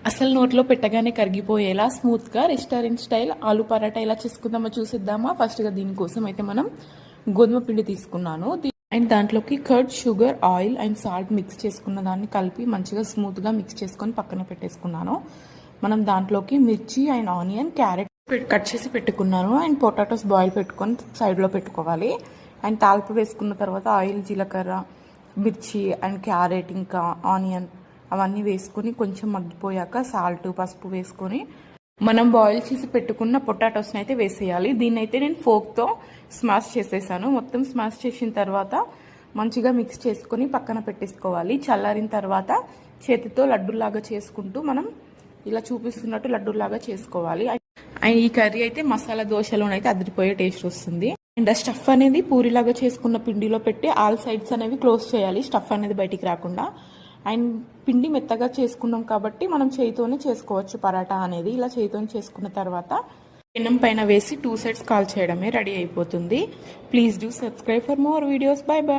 అసలు నోట్లో పెట్టగానే కరిగిపోయేలా స్మూత్గా రెస్టారెంట్ స్టైల్ ఆలు పరాటా ఎలా చేసుకుందామో చూసిద్దామా. ఫస్ట్గా దీనికోసం అయితే మనం గోధుమ పిండి తీసుకున్నాను అండ్ దాంట్లోకి curd, sugar, oil and salt mix చేసుకున్న దాన్ని కలిపి మంచిగా స్మూత్గా మిక్స్ చేసుకొని పక్కన పెట్టేసుకున్నాను. మనం దాంట్లోకి మిర్చి అండ్ ఆనియన్, క్యారెట్ కట్ చేసి పెట్టుకున్నాను అండ్ పొటాటోస్ బాయిల్ పెట్టుకొని సైడ్లో పెట్టుకోవాలి. అండ్ తాలింపు వేసుకున్న తర్వాత ఆయిల్, జీలకర్ర, మిర్చి అండ్ క్యారెట్ ఇంకా ఆనియన్ అవన్నీ వేసుకొని కొంచెం మగ్గిపోయాక సాల్ట్, పసుపు వేసుకొని మనం బాయిల్ చేసి పెట్టుకున్న పొటాటోస్ని అయితే వేసేయాలి. దీన్నైతే నేను ఫోక్తో స్మాష్ చేసేసాను. మొత్తం స్మాష్ చేసిన తర్వాత మంచిగా మిక్స్ చేసుకొని పక్కన పెట్టేసుకోవాలి. చల్లారిన తర్వాత చేతితో లడ్డూలాగా చేసుకుంటూ మనం ఇలా చూపిస్తున్నట్టు లడ్డూలాగా చేసుకోవాలి. అండ్ ఈ కర్రీ అయితే మసాలా దోశలోనైతే అదిరిపోయే టేస్ట్ వస్తుంది. అండ్ ఆ స్టఫ్ అనేది పూరిలాగా చేసుకున్న పిండిలో పెట్టి ఆల్ సైడ్స్ అనేవి క్లోజ్ చేయాలి, స్టఫ్ అనేది బయటికి రాకుండా. అండ్ పిండి మెత్తగా చేసుకున్నాం కాబట్టి మనం చేయితోనే చేసుకోవచ్చు పరాటా అనేది. ఇలా చేయితోనే చేసుకున్న తర్వాత పెనం పైన వేసి 2 sides కాల్ చేయడమే రెడీ అయిపోతుంది. Please do subscribe for more videos. By by.